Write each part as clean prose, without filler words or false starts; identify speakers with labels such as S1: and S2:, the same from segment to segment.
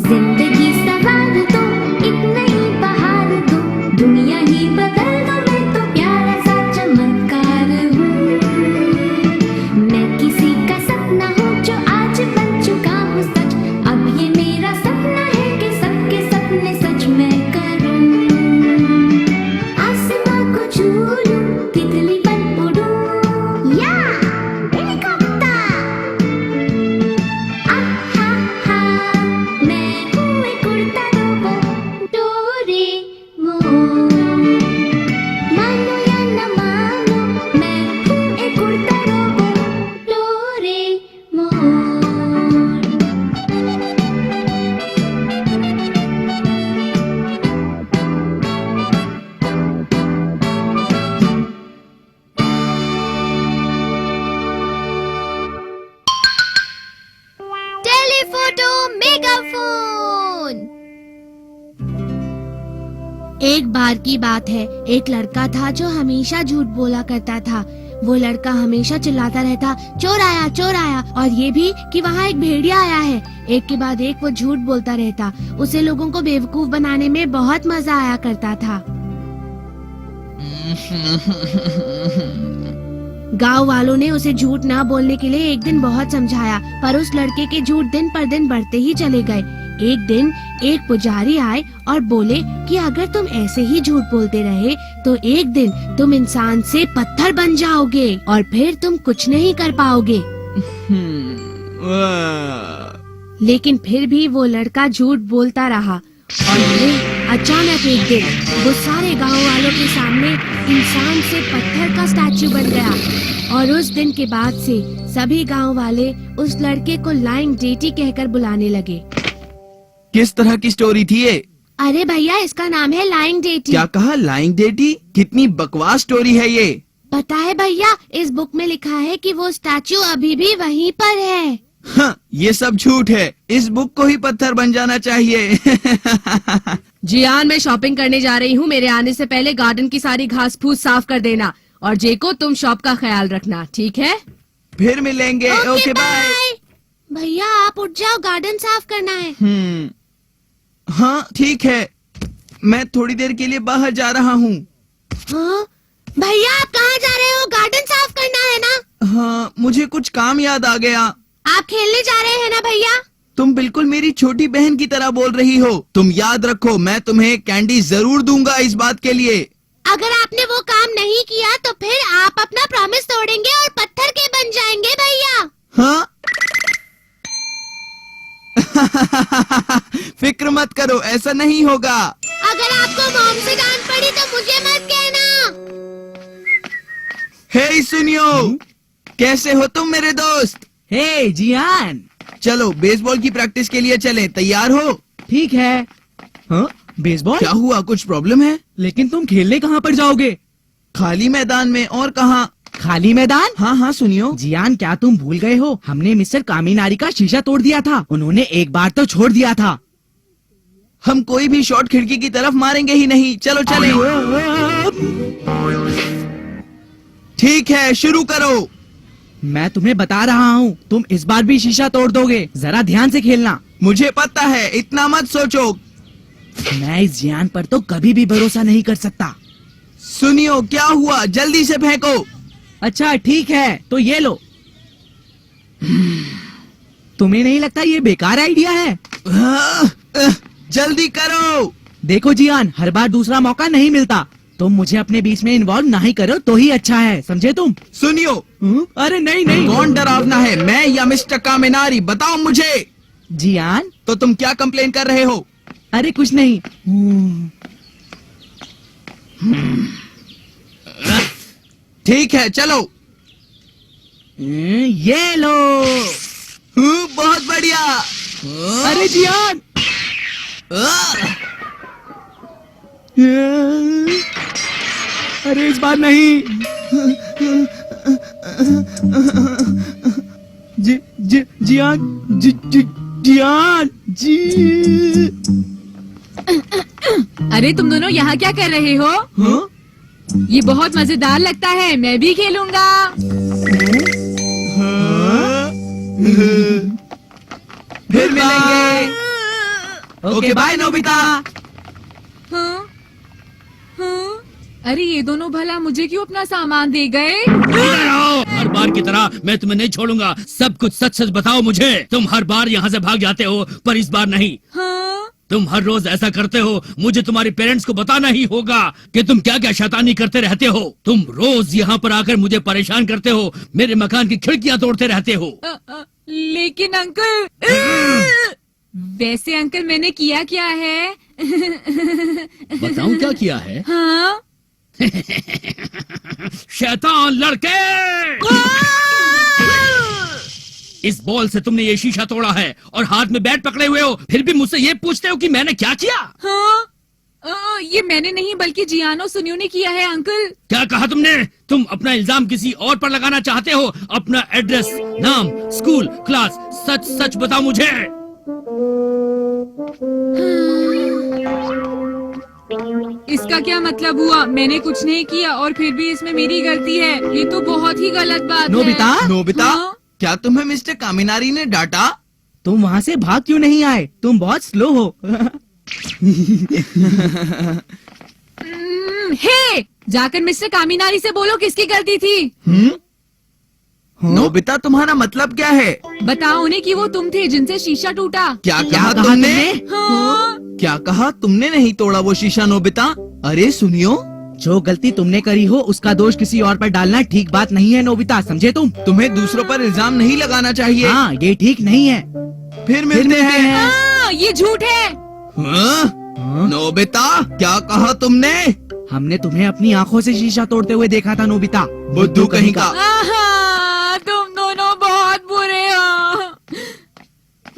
S1: जिंदगी सवार दो, एक नई बहार दो, दुनिया ही बदल दो, मैं तो प्यारा सा चमत्कार हूँ। मैं किसी का सपना हूँ जो आज बन चुका हूँ सच। अब ये मेरा सपना है कि सबके सपने सच मैं करूँ। आसमां को छू लूं, तितली बन उड़ूं, या हेलीकॉप्टर। आहा हा, मैं हूँ एक उड़ता रोबोट, डोरेमोन। मानो या न मानो, मैं हूँ एक उड़ता रोबोट, डोरेमोन। Telephoto megaphone.
S2: एक बार की बात है, एक लड़का था जो हमेशा झूठ बोला करता था। वो लड़का हमेशा चिल्लाता रहता, चोर आया, और ये भी कि वहाँ एक भेड़िया आया है। एक के बाद एक वो झूठ बोलता रहता। उसे लोगों को बेवकूफ बनाने में बहुत मजा आया करता था। गांव वालों ने उसे झूठ ना बोलने के लिए एक दिन बहुत समझाया, पर उस लड़के के झूठ दिन पर दिन बढ़ते ही चले गए। एक दिन एक पुजारी आए और बोले कि अगर तुम ऐसे ही झूठ बोलते रहे तो एक दिन तुम इंसान से पत्थर बन जाओगे और फिर तुम कुछ नहीं कर पाओगे। लेकिन फिर भी वो लड़का झूठ बोलता रहा और फिर अचानक एक दिन वो सारे गांव वालों के सामने इंसान से पत्थर का स्टैचू बन गया। और उस दिन के बाद से सभी गांव वाले उस लड़के को लाइंग डेटी कहकर बुलाने लगे।
S3: किस तरह की स्टोरी थी ये?
S2: अरे भैया, इसका नाम है लाइंग डेटी।
S3: क्या कहा, लाइंग डेटी? कितनी बकवास स्टोरी है ये।
S2: पता है भैया, इस बुक में लिखा है कि वो स्टैचू अभी भी वहीं पर है।
S3: हाँ, ये सब झूठ है। इस बुक को ही पत्थर बन जाना चाहिए।
S4: जियान, मैं शॉपिंग करने जा रही हूँ। मेरे आने से पहले गार्डन की सारी घास फूस साफ कर देना। और जेको, तुम शॉप का ख्याल रखना, ठीक है?
S3: फिर मिलेंगे। Okay bye.
S2: भैया आप उठ जाओ, गार्डन साफ करना है।
S3: हाँ ठीक है, मैं थोड़ी देर के लिए बाहर जा रहा हूँ।
S2: हाँ? भैया आप कहाँ जा रहे हो? गार्डन साफ करना है ना?
S3: हाँ, मुझे कुछ काम याद आ गया।
S2: आप खेलने जा रहे हैं ना भैया?
S3: तुम बिल्कुल मेरी छोटी बहन की तरह बोल रही हो। तुम याद रखो, मैं तुम्हें कैंडी जरूर दूंगा इस बात के लिए।
S2: अगर आपने वो काम नहीं किया तो फिर आप अपना प्रॉमिस तोड़ेंगे और पत्थर के बन जाएंगे भैया।
S3: हाँ? फिक्र मत करो, ऐसा नहीं होगा।
S2: अगर आपको मॉम से डांट पड़ी तो मुझे मत कहना।
S3: हे सुनियो, कैसे हो तुम मेरे दोस्त?
S5: हे जियान,
S3: चलो बेसबॉल की प्रैक्टिस के लिए चलें। तैयार हो?
S5: ठीक है। हाँ, बेसबॉल?
S3: क्या हुआ, कुछ प्रॉब्लम है?
S5: लेकिन तुम खेलने कहाँ पर जाओगे?
S3: खाली मैदान में, और कहाँ?
S5: खाली मैदान?
S3: हाँ सुनियो।
S5: जियान, क्या तुम भूल गए हो? हमने मिस्टर कामिनारी का शीशा तोड़ दिया था। उन्होंने एक बार तो छोड़ दिया था।
S3: हम कोई भी शॉट खिड़की की तरफ मारेंगे ही नहीं। चलो चले। ठीक है, शुरू करो।
S5: मैं तुम्हें बता रहा हूँ, तुम इस बार भी शीशा तोड़ दोगे। जरा ध्यान से खेलना।
S3: मुझे पता है, इतना मत सोचो।
S5: मैं इस जियान पर तो कभी भी भरोसा नहीं कर सकता।
S3: सुनियो, क्या हुआ? जल्दी से फेंको।
S5: अच्छा ठीक है, तो ये लो। तुम्हें नहीं लगता ये बेकार आइडिया है?
S3: जल्दी करो।
S5: देखो जियान, हर बार दूसरा मौका नहीं मिलता। तुम मुझे अपने बीच में इन्वॉल्व नहीं करो तो ही अच्छा है, समझे तुम?
S3: सुनियो।
S5: अरे नहीं नहीं।
S3: कौन डरावना है, मैं या मिस्टर कामिनारी? बताओ मुझे।
S5: जियान,
S3: तो तुम क्या कंप्लेन कर रहे हो?
S5: अरे कुछ नहीं।
S3: ठीक है, चलो।
S5: ये लो।
S3: बहुत बढ़िया।
S5: अरे जियान। अरे इस बार नहीं। जियान जियान जी।
S4: अरे तुम दोनों यहाँ क्या कर रहे हो?
S5: हाँ?
S4: ये बहुत मजेदार लगता है, मैं भी खेलूंगा।
S3: फिर मिलेंगे। Okay bye Nobita.
S6: हाँ? हाँ? अरे ये दोनों भला मुझे क्यों अपना सामान दे गए?
S7: इधर आओ। हर बार की तरह मैं तुम्हें नहीं छोड़ूंगा। सब कुछ सच सच बताओ मुझे। तुम हर बार यहाँ से भाग जाते हो, पर इस बार नहीं।
S6: हाँ?
S7: तुम हर रोज ऐसा करते हो। मुझे तुम्हारे पेरेंट्स को बताना ही होगा कि तुम क्या क्या शैतानी करते रहते हो। तुम रोज यहाँ पर आकर मुझे परेशान करते हो, मेरे मकान की खिड़कियाँ तोड़ते रहते हो।
S6: लेकिन अंकल, वैसे अंकल मैंने किया क्या है?
S7: बताऊं क्या किया है?
S6: हाँ?
S7: शैतान लड़के! इस बॉल से तुमने ये शीशा तोड़ा है और हाथ में बैट पकड़े हुए हो, फिर भी मुझसे ये पूछते हो कि मैंने क्या किया?
S6: हाँ? ये मैंने नहीं बल्कि जियानो सुनियो ने किया है अंकल।
S7: क्या कहा तुमने? तुम अपना इल्जाम किसी और पर लगाना चाहते हो? अपना एड्रेस, नाम, स्कूल, क्लास सच सच बताओ मुझे।
S6: इसका क्या मतलब हुआ? मैंने कुछ नहीं किया और फिर भी इसमें मेरी गलती है। ये तो बहुत ही गलत बात
S5: नोबिता?
S6: है।
S3: नोबिता,
S6: हाँ?
S3: क्या तुम्हें मिस्टर कामिनारी ने डांटा?
S5: तुम वहाँ से भाग क्यों नहीं आए? तुम बहुत स्लो हो।
S6: हे, जाकर मिस्टर कामिनारी से बोलो किसकी गलती थी।
S3: नोबिता, तुम्हारा मतलब क्या है?
S6: बताओ उन्हें कि वो तुम थे जिनसे शीशा टूटा।
S3: क्या
S5: क्या
S3: कहा
S5: कहा
S3: तुमने?
S6: हाँ?
S3: क्या कहा? तुमने नहीं तोड़ा वो शीशा नोबिता। अरे सुनियो,
S5: जो गलती तुमने करी हो उसका दोष किसी और पर डालना ठीक बात नहीं है नोबिता, समझे तुम?
S3: तुम्हें दूसरों पर इल्जाम नहीं लगाना चाहिए।
S5: हाँ, ये ठीक नहीं है।
S3: फिर मिलते हैं।
S6: हाँ, ये झूठ है।
S3: हाँ? नोबिता, क्या कहा तुमने?
S5: हमने तुम्हें अपनी आंखों से शीशा तोड़ते हुए देखा था नोबिता।
S3: बुद्धू कहीं का।
S6: आहा, तुम दोनों बहुत बुरे हो।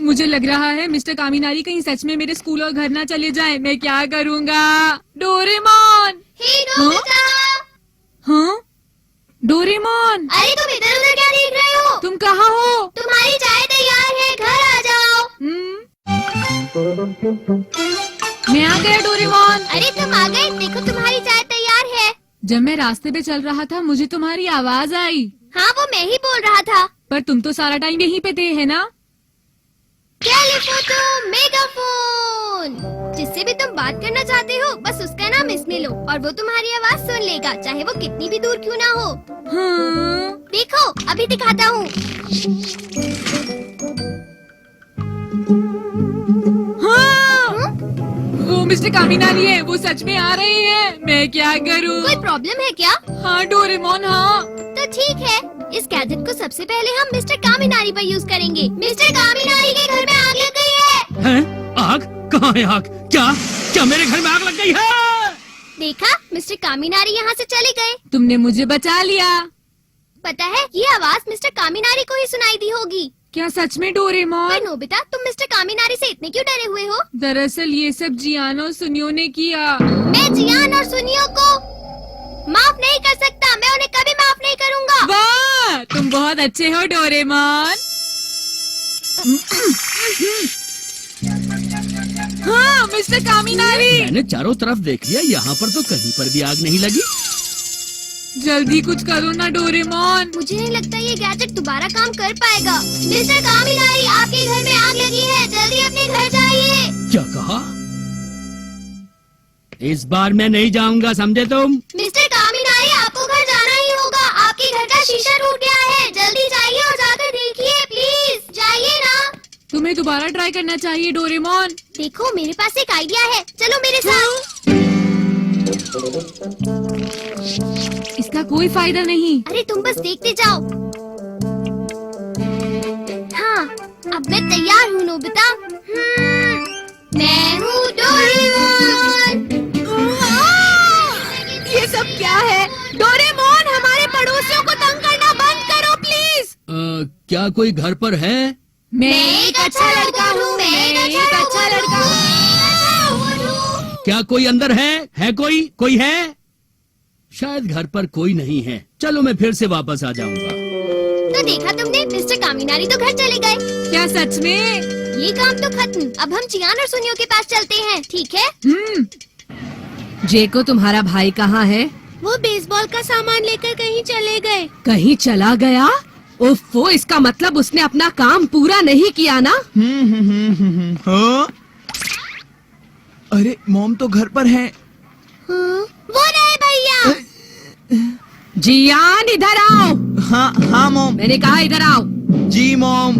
S6: मुझे लग रहा है मिस्टर कामिनारी कहीं सच में मेरे स्कूल और घर ना चले जाएं। मैं क्या करूँगा? डोरेमोन!
S1: हे नोबिता,
S6: हाँ? डोरेमोन!
S1: अरे तुम इधर उधर क्या देख रहे हो?
S6: तुम कहाँ हो?
S1: तुम्हारी चाय तैयार है, घर आ जाओ।
S6: मैं आ गया डोरेमोन।
S1: अरे तुम आ गए, देखो तुम्हारी चाय तैयार है।
S6: जब मैं रास्ते पे चल रहा था मुझे तुम्हारी आवाज आई।
S1: हाँ, वो मैं ही बोल रहा था।
S6: पर तुम तो सारा टाइम यहीं पे थे, है ना?
S1: टेलीफोन मेगाफोन, जिससे भी तुम बात करना चाहते हो बस उसका नाम इसमें लो और वो तुम्हारी आवाज सुन लेगा, चाहे वो कितनी भी दूर क्यों ना हो।
S6: हाँ?
S1: देखो अभी दिखाता हूँ।
S6: हाँ? वो मिस्टर कामिनारी है, वो सच में आ रही है। मैं क्या करूँ?
S1: कोई प्रॉब्लम है क्या?
S6: हाँ डोरेमोन, हाँ।
S1: तो ठीक है, इस गैजेट को सबसे पहले हम मिस्टर कामिनारी पर यूज करेंगे। मिस्टर कामिनारी के घर में आग लग गई है।
S7: हैं? आग? कहाँ है आग? क्या क्या मेरे घर में आग लग गई है?
S1: देखा, मिस्टर कामिनारी यहाँ से चले गए।
S6: तुमने मुझे बचा लिया।
S1: पता है, ये आवाज मिस्टर कामिनारी को ही सुनाई दी होगी।
S6: क्या सच में डोरेमोन?
S1: पर नोबिता, तुम मिस्टर कामिनारी से इतने क्यों डरे हुए हो?
S6: दरअसल ये सब जियानो सुनियो ने किया।
S1: मैं जियान और सुनियो को माफ नहीं कर सकता। मैं उन्हें कभी माफ नहीं करूँगा।
S6: वाह, तुम बहुत अच्छे हो डोरेमोन। हाँ मिस्टर कामिनारी,
S7: मैंने चारों तरफ देख लिया, यहाँ पर तो कहीं पर भी आग नहीं लगी।
S6: जल्दी कुछ करो ना डोरेमोन।
S1: मुझे नहीं लगता ये गैजेट दोबारा काम कर पाएगा। मिस्टर कामिनारी, आपके घर में आग लगी है, जल्दी अपने घर जाइए।
S7: क्या कहा? इस बार मैं नहीं जाऊंगा, समझे तुम?
S1: मिस्टर कामिनारी, आपको घर जाना ही होगा। आपके घर का शीशा टूट गया है, जल्दी जाइए और जाकर देखिए, प्लीज जाइए ना।
S6: तुम्हें दोबारा ट्राई करना चाहिए डोरेमोन।
S1: देखो मेरे पास एक आइडिया है, चलो मेरे साथ।
S6: इसका कोई फायदा नहीं।
S1: अरे तुम बस देखते जाओ। हाँ, अब मैं तैयार हूँ नोबिता। मैं हूँ डोरेमोन।
S6: ये सब क्या है? डोरेमोन, हमारे पड़ोसियों को तंग करना बंद करो प्लीज।
S7: क्या कोई घर पर है?
S6: मैं
S1: एक अच्छा लड़का हूँ, मैं एक अच्छा लड़का हूँ।
S7: क्या कोई अंदर है? है कोई है? शायद घर पर कोई नहीं है। चलो मैं फिर से वापस आ जाऊंगा।
S1: तो देखा तुमने, मिस्टर कामिनारी तो घर चले गए।
S6: क्या सच में?
S1: ये काम तो खत्म। अब हम जियान और सुनियो के पास चलते हैं, ठीक है?
S4: जेको, तुम्हारा भाई कहाँ है?
S2: वो बेसबॉल का सामान लेकर कहीं चले गए।
S4: कहीं चला गया? ओफो, इसका मतलब उसने अपना काम पूरा नहीं किया ना?
S3: हाँ? अरे मॉम तो घर पर है।
S2: वो रहे भैया।
S4: जियान इधर आओ।
S3: हाँ मॉम।
S4: मैंने कहा इधर आओ।
S3: जी मॉम।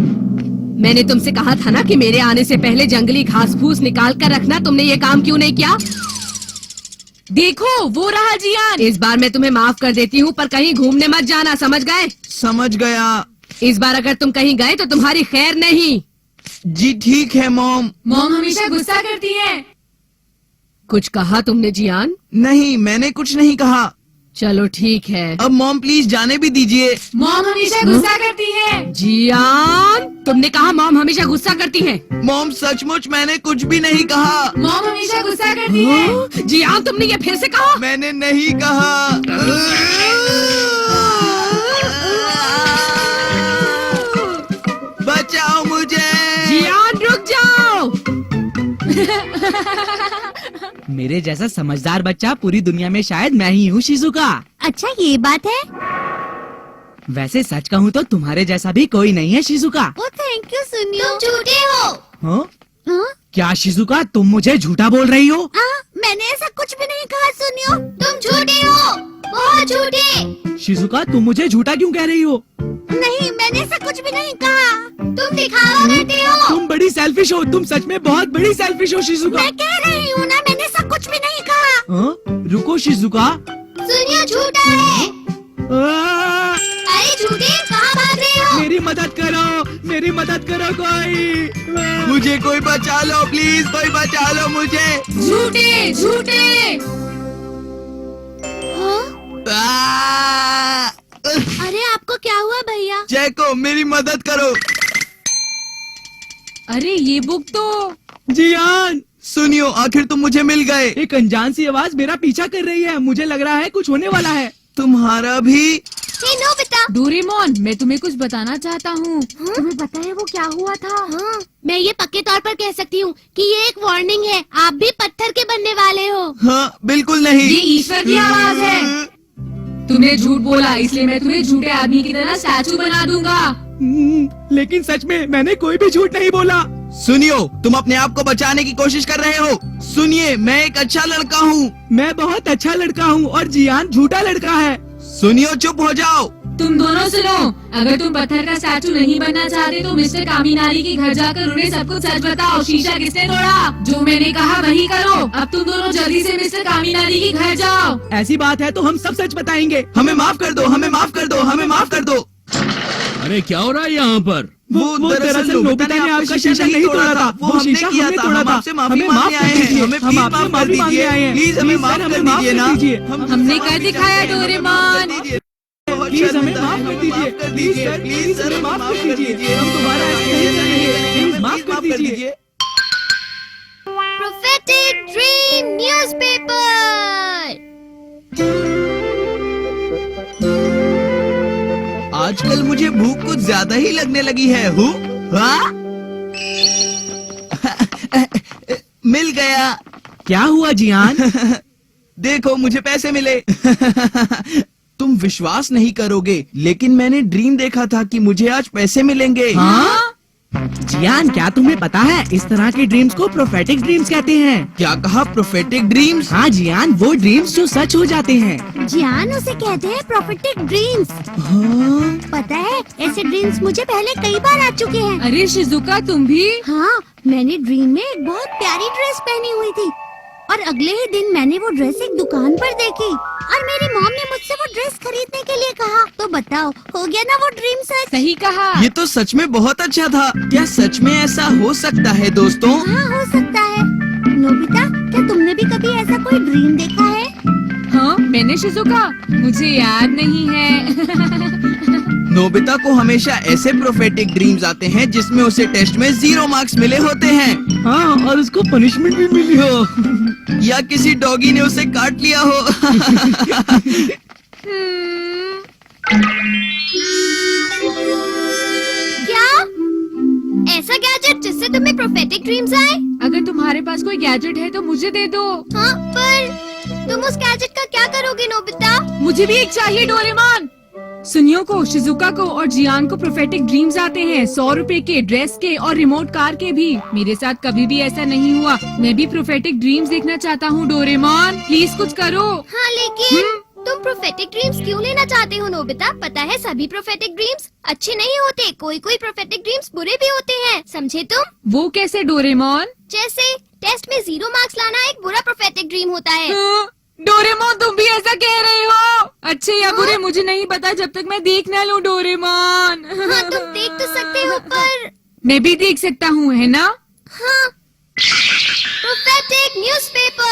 S4: मैंने तुमसे कहा था ना कि मेरे आने से पहले जंगली घास फूस निकाल कर रखना। तुमने ये काम क्यों नहीं किया? देखो वो रहा जियान। इस बार मैं तुम्हें माफ कर देती हूँ, पर कहीं घूमने मत जाना, समझ गए?
S3: समझ गया।
S4: इस बार अगर तुम कहीं गए तो तुम्हारी खैर नहीं।
S3: जी ठीक है मॉम।
S6: मॉम हमेशा गुस्सा करती है।
S4: कुछ कहा तुमने जियान?
S3: नहीं, मैंने कुछ नहीं कहा।
S4: चलो ठीक है।
S3: अब मॉम प्लीज जाने भी दीजिए।
S6: मॉम हमेशा गुस्सा करती है।
S4: जियान, तुमने कहा मॉम हमेशा गुस्सा करती है।
S3: मॉम सचमुच मैंने कुछ भी नहीं कहा।
S6: मॉम हमेशा गुस्सा करती है।
S4: जियान, तुमने ये फिर से कहा?
S3: मैंने नहीं कहा। बचाओ मुझे।
S4: जियान रुक जाओ।
S5: मेरे जैसा समझदार बच्चा पूरी दुनिया में शायद मैं ही हूँ शिजुका।
S2: अच्छा ये बात है।
S5: वैसे सच कहूँ तो तुम्हारे जैसा भी कोई नहीं है शिजुका।
S2: ओ थैंक यू सुनियो। तुम झूठे हो।
S5: हाँ?
S2: हाँ?
S5: क्या शिजुका तुम मुझे झूठा बोल रही हो?
S2: मैंने ऐसा कुछ भी नहीं कहा सुनियो। तुम झूठे हो, बहुत झूठे।
S5: शिजुका तुम मुझे झूठा क्यों कह रही हो?
S2: नहीं, मैंने ऐसा कुछ भी नहीं कहा। तुम दिखावा करते हो।
S5: तुम बड़ी सेल्फिश हो। तुम सच में बहुत बड़ी सेल्फिश हो शिजुका।
S2: मैं कह रही हूँ ना, मैंने ऐसा कुछ भी नहीं कहा।
S5: हाँ? रुको शिजुका।
S2: सुनियो झूठा है।
S5: आ,
S2: अरे झूठे, कहाँ भाग रहे हो?
S5: मेरी मदद करो, मेरी मदद करो कोई।
S3: मुझे कोई बचा लो प्लीज, कोई बचा लो मुझे।
S6: झूठे झूठे।
S3: आ!
S2: अरे आपको क्या हुआ भैया?
S3: जैको मेरी मदद करो।
S6: अरे ये बुक तो।
S5: जियान,
S3: सुनियो आखिर तुम मुझे मिल गए।
S5: एक अनजान सी आवाज मेरा पीछा कर रही है। मुझे लग रहा है कुछ होने वाला है।
S3: तुम्हारा भी।
S2: हे नोबिता।
S6: डोरेमोन, मैं तुम्हें कुछ बताना चाहता हूँ।
S2: तुम्हें पता है वो क्या हुआ था? मैं ये पक्के तौर पर कह सकती हूँ कि ये एक वार्निंग है। आप भी पत्थर के बनने वाले हो।
S3: हाँ बिल्कुल नहीं।
S6: ये ईश्वर की आवाज है। तुमने झूठ बोला, इसलिए मैं तुम्हें झूठे आदमी की तरह स्टैचू बना दूंगा।
S5: लेकिन सच में मैंने कोई भी झूठ नहीं बोला।
S3: सुनियो, तुम अपने आप को बचाने की कोशिश कर रहे हो। सुनिए, मैं एक अच्छा लड़का हूँ।
S5: मैं बहुत अच्छा लड़का हूँ और जियान झूठा लड़का है।
S3: सुनियो चुप हो जाओ।
S6: तुम दोनों सुनो, अगर तुम पत्थर का स्टैचू नहीं बनना चाहते तो मिस्टर कामिनारी के घर जाकर उन्हें सब कुछ सच बताओ। शीशा किसने तोड़ा? जो मैंने कहा वही करो। अब तुम दोनों जल्दी से मिस्टर कामिनारी के घर जाओ।
S5: ऐसी बात है तो हम सब सच बताएंगे।
S3: हमें माफ कर दो, हमें माफ कर दो, हमें माफ कर दो।
S7: अरे क्या हो रहा है यहाँ पर?
S3: वो दरअसल नोबिता ने आपका शीशा नहीं तोड़ा था। वो हमने किया था। हम आपसे माफी मांगने आए हैं। हमें प्लीज माफ कर दीजिए। प्लीज हमें माफ कर दीजिए ना।
S6: हमने कर दिखाया डोरेमोन।
S5: प्लीज हमें माफ कर दीजिए। प्लीज सर, प्लीज हमें माफ कर दीजिए। हम दोबारा ऐसे नहीं करेंगे। प्लीज माफ कर दीजिए।
S2: Prophetic dream newspaper.
S3: आजकल मुझे भूख कुछ ज्यादा ही लगने लगी है। हाँ? मिल गया।
S5: क्या हुआ जियान?
S3: देखो मुझे पैसे मिले। तुम विश्वास नहीं करोगे, लेकिन मैंने ड्रीम देखा था कि मुझे आज पैसे मिलेंगे।
S5: हाँ? जियान, क्या तुम्हें पता है इस तरह के ड्रीम्स को प्रोफेटिक ड्रीम्स कहते हैं।
S3: क्या कहा? Prophetic dreams?
S5: हाँ जियान, वो ड्रीम्स जो सच हो जाते हैं।
S2: जियान, उसे कहते हैं प्रोफेटिक ड्रीम्स।
S5: हाँ?
S2: पता है ऐसे ड्रीम्स मुझे पहले कई बार आ चुके हैं।
S6: अरे शिजुका, तुम भी?
S2: हाँ, मैंने ड्रीम में एक बहुत प्यारी ड्रेस पहनी हुई थी और अगले ही दिन मैंने वो ड्रेस एक दुकान पर देखी और मेरी मॉम ने मुझसे वो ड्रेस खरीदने के लिए कहा। तो बताओ, हो गया ना वो ड्रीम सच?
S6: सही कहा।
S3: ये तो सच में बहुत अच्छा था। क्या सच में ऐसा हो सकता है दोस्तों?
S2: हाँ, हो सकता है। नोबिता, क्या तुमने भी कभी ऐसा कोई ड्रीम देखा है?
S6: हाँ, मैंने शिजुका, मुझे याद नहीं है।
S3: नोबिता को हमेशा ऐसे प्रोफेटिक ड्रीम्स आते हैं जिसमें उसे टेस्ट में 0 मार्क्स मिले होते हैं।
S5: हाँ, और उसको पनिशमेंट भी मिली हो।
S3: या किसी डॉगी ने उसे काट लिया हो।
S2: क्या? ऐसा गैजेट जिससे तुम्हें प्रोफेटिक ड्रीम्स आए?
S6: अगर तुम्हारे पास कोई गैजेट है तो मुझे दे दो।
S2: हाँ, पर तुम उस गैजेट का क्या करोगे नोबिता?
S6: मुझे भी एक चाहिए डोरेमोन। सुनियो को, शिजुका को और जियान को प्रोफेटिक ड्रीम्स आते हैं, 100 रुपए के, ड्रेस के और रिमोट कार के भी। मेरे साथ कभी भी ऐसा नहीं हुआ। मैं भी प्रोफेटिक ड्रीम्स देखना चाहता हूँ। डोरेमोन प्लीज कुछ करो।
S8: हाँ लेकिन तुम प्रोफेटिक ड्रीम्स क्यों लेना चाहते हो नोबिता? पता है सभी प्रोफेटिक ड्रीम्स अच्छे नहीं होते, कोई कोई प्रोफेटिक ड्रीम्स बुरे भी होते हैं, समझे तुम?
S6: वो कैसे डोरेमोन?
S8: जैसे टेस्ट में 0 मार्क्स लाना एक बुरा प्रोफेटिक ड्रीम होता है।
S6: डोरेमोन तुम भी ऐसा कह रहे हो? अच्छे या बुरे मुझे नहीं पता जब तक मैं देख ना लूं डोरेमोन।
S8: हाँ तुम देख तो सकते हो पर
S6: मैं भी देख सकता हूँ, है ना?
S8: हाँ। Prophetic newspaper.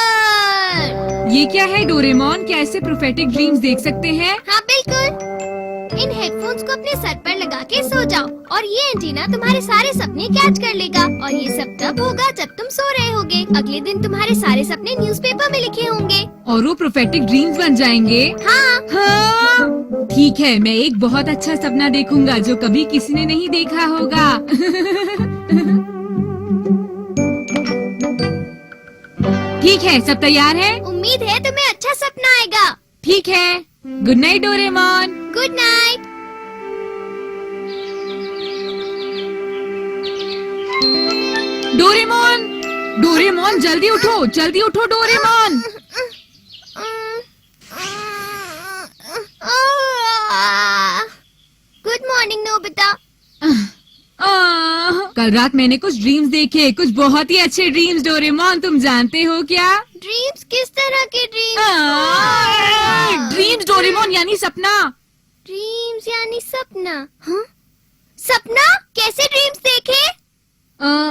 S6: ये क्या है डोरेमोन? क्या ऐसे प्रोफेटिक ड्रीम्स देख सकते हैं?
S8: हाँ बिल्कुल। इन हेडफोन्स को अपने सर पर लगा के सो जाओ और ये एंटीना तुम्हारे सारे सपने कैच कर लेगा और ये सब तब होगा जब तुम सो रहे होगे। अगले दिन तुम्हारे सारे सपने न्यूज़पेपर में लिखे होंगे
S6: और वो प्रोफेटिक ड्रीम्स बन जाएंगे।
S8: हाँ।
S6: हाँ ठीक है, मैं एक बहुत अच्छा सपना देखूंगा जो कभी किसी ने नहीं देखा होगा। ठीक है, सब तैयार है?
S8: उम्मीद है तुम्हें अच्छा सपना आएगा।
S6: ठीक है, good night Doraemon.
S8: Good night.
S6: Doraemon, Doraemon जल्दी उठो डोरेमोन।
S8: Good morning Nobita.
S6: कल रात मैंने कुछ ड्रीम्स देखे, कुछ बहुत ही अच्छे ड्रीम्स डोरेमोन, तुम जानते हो क्या?
S8: ड्रीम्स? किस तरह के ड्रीम्स?
S6: ड्रीम्स डोरेमोन यानी सपना।
S8: ड्रीम्स यानी सपना? हाँ? सपना? कैसे ड्रीम्स देखे?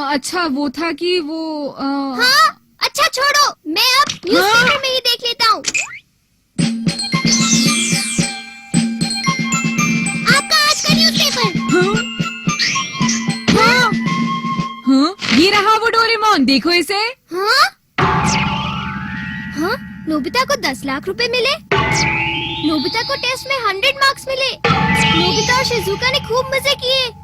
S6: अच्छा वो था कि वो
S8: हाँ? अच्छा छोड़ो, मैं अब न्यूज़पेपर में ही देख लेता हूँ। आपका आज का न्यूज़पेपर।
S6: हाँ, ये रहा वो डोरेमोन, देखो इसे।
S8: हाँ? हाँ? नोबिता को 10 लाख रुपए मिले। नोबिता को टेस्ट में 100 मार्क्स मिले। नोबिता और शिजुका ने खूब मजे किए।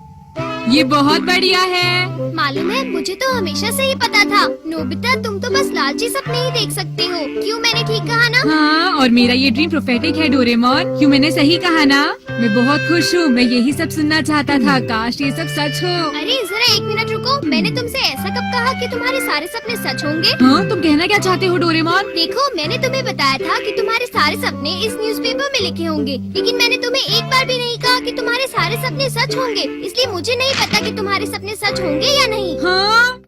S6: ये बहुत बढ़िया है।
S8: मालूम है, मुझे तो हमेशा से ही पता था। नोबिता तुम तो बस लालची सपने ही देख सकते हो। क्यों, मैंने ठीक कहा ना?
S6: हाँ, और मेरा ये ड्रीम प्रोफेटिक है डोरेमोन। क्यों, मैंने सही कहा ना? मैं बहुत खुश हूँ, मैं यही सब सुनना चाहता था। काश ये सब सच हो।
S8: अरे जरा 1 मिनट रुको, मैंने तुमसे ऐसा कब कहा कि तुम्हारे सारे सपने सच होंगे?
S6: हाँ, तुम कहना क्या चाहते हो डोरेमोन?
S8: देखो, मैंने तुम्हें बताया था कि तुम्हारे सारे सपने इस न्यूज़पेपर में लिखे होंगे, लेकिन मैंने तुम्हें एक बार भी नहीं कहा कि तुम्हारे सारे सपने सच होंगे। इसलिए मुझे नहीं पता कि तुम्हारे सपने सच होंगे या नहीं।
S6: हाँ,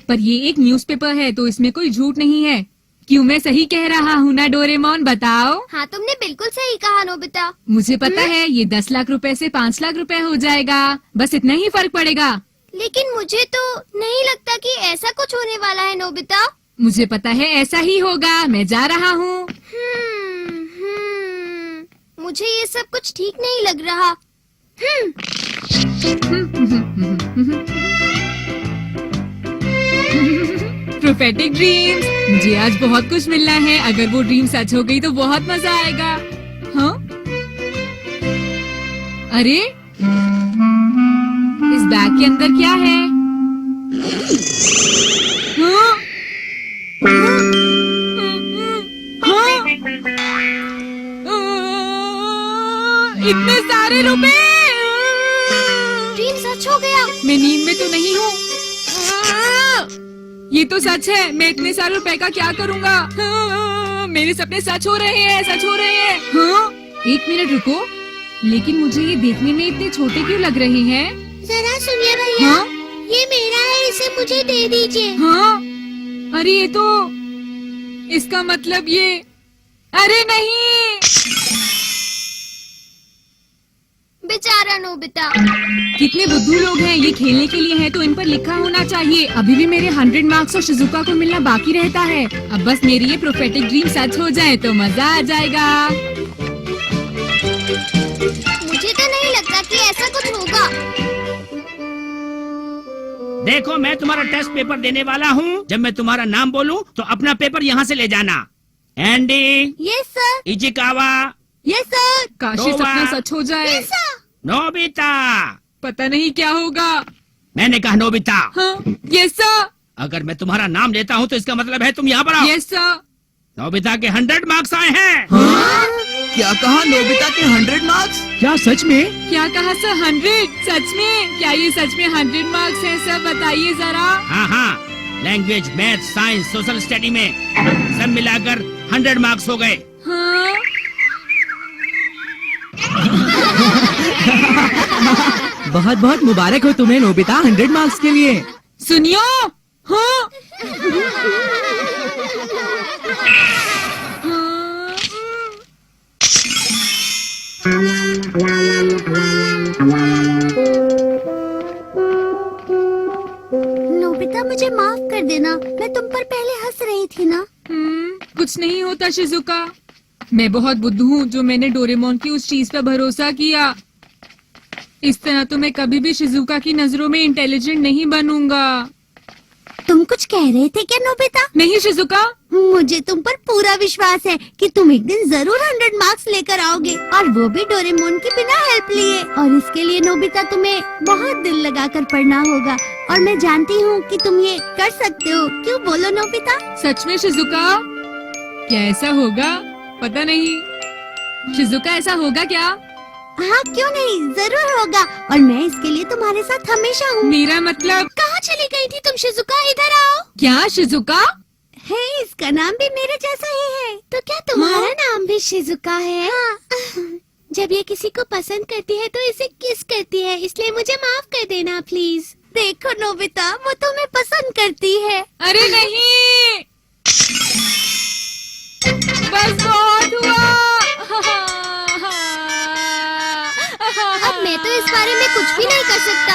S6: पर ये एक न्यूज़पेपर है तो इसमें कोई झूठ नहीं है। क्यों, मैं सही कह रहा हूँ ना डोरेमोन, बताओ?
S8: हाँ, तुमने बिल्कुल सही कहा नोबिता।
S6: मुझे पता है ये 10 लाख रुपए से 5 लाख रुपए हो जाएगा, बस इतना ही फर्क पड़ेगा।
S8: लेकिन मुझे तो नहीं लगता कि ऐसा कुछ होने वाला है नोबिता।
S6: मुझे पता है ऐसा ही होगा, मैं जा रहा हूँ।
S8: मुझे ये सब कुछ ठीक नहीं लग रहा।
S6: प्रोफेटिक ड्रीम्स, मुझे आज बहुत कुछ मिलना है। अगर वो ड्रीम सच हो गई तो बहुत मजा आएगा। हाँ? अरे इस बैग के अंदर क्या है? हाँ? इतने सारे रुपए!
S8: ड्रीम सच हो गया।
S6: मैं नींद में तो नहीं हूँ। ये तो सच है, मैं इतने सारे रुपए का क्या करूँगा? मेरे सपने सच हो रहे हैं, सच हो रहे हैं। हाँ? 1 मिनट रुको, लेकिन मुझे ये देखने में इतने छोटे क्यों लग रहे हैं?
S8: जरा सुनिए भैया।
S6: हाँ?
S8: ये मेरा है, इसे मुझे दे दीजिए।
S6: हाँ? अरे ये तो, इसका मतलब ये, अरे नहीं!
S8: बेचारा नोबिता।
S6: कितने बुद्धू लोग हैं, ये खेलने के लिए है तो इन पर लिखा होना चाहिए। अभी भी मेरे 100 मार्क्स और शिजुका को मिलना बाकी रहता है। अब बस मेरी ये प्रोफेटिक ड्रीम सच हो जाए तो मजा आ जाएगा।
S8: मुझे तो नहीं लगता कि ऐसा कुछ होगा।
S7: देखो, मैं तुम्हारा टेस्ट पेपर देने वाला हूँ। जब मैं तुम्हारा नाम बोलूँ तो अपना पेपर यहाँ से ले जाना। Andy,
S8: yes sir.
S7: Ichikawa,
S8: yes sir.
S6: काश ये सपना सच हो जाए।
S8: Yes sir.
S7: नोबिता।
S6: पता नहीं क्या होगा।
S7: मैंने कहा नोबिता।
S6: हाँ? Yes sir.
S7: अगर मैं तुम्हारा नाम लेता हूँ तो इसका मतलब है तुम यहाँ पर आओ।
S6: Yes sir.
S7: नोबिता के 100 मार्क्स आए हैं।
S6: हाँ?
S3: क्या कहा नोबिता के 100 मार्क्स?
S5: क्या सच में?
S6: क्या कहा सर 100? सच में? क्या ये सच में 100 मार्क्स हैं सर? बताइए जरा।
S7: हाँ हाँ, language, math, science, social study में सब मिलाकर 100 मार्क्स हो गए।
S6: हाँ?
S5: बहुत बहुत मुबारक हो तुम्हें नोबिता 100 मार्क्स के लिए।
S6: सुनियो, हाँ?
S8: नोबिता मुझे माफ कर देना, मैं तुम पर पहले हंस रही थी ना।
S6: कुछ नहीं होता शिजुका। मैं बहुत बुद्धू हूँ जो मैंने डोरेमोन की उस चीज पर भरोसा किया। इस तरह तो मैं कभी भी शिजुका की नजरों में इंटेलिजेंट नहीं बनूंगा।
S8: तुम कुछ कह रहे थे क्या नोबिता?
S6: नहीं शिजुका।
S8: मुझे तुम पर पूरा विश्वास है कि तुम एक दिन जरूर 100 मार्क्स लेकर आओगे, और वो भी डोरेमोन के बिना हेल्प लिए। और इसके लिए नोबिता तुम्हें बहुत दिल लगाकर पढ़ना होगा, और मैं जानती हूँ कि तुम ये कर सकते हो। क्यों, बोलो नोबिता?
S6: सच में शिजुका? क्या ऐसा होगा? पता नहीं। शिजुका ऐसा होगा क्या?
S8: हाँ, क्यों नहीं, जरूर होगा। और मैं इसके लिए तुम्हारे साथ हमेशा हूँ।
S6: मेरा मतलब।
S8: कहाँ चली गई थी तुम शिजुका? इधर आओ।
S6: क्या शिजुका?
S8: है, इसका नाम भी मेरे जैसा ही है। तो क्या तुम्हारा नाम भी शिजुका है? हाँ। जब ये किसी को पसंद करती है तो इसे किस करती है, इसलिए मुझे माफ कर देना प्लीज। देखो नोबिता, वो तुम्हें पसंद करती है।
S6: अरे नहीं, बस बहुत हुआ।
S8: अब मैं तो इस बारे में कुछ भी नहीं कर सकता।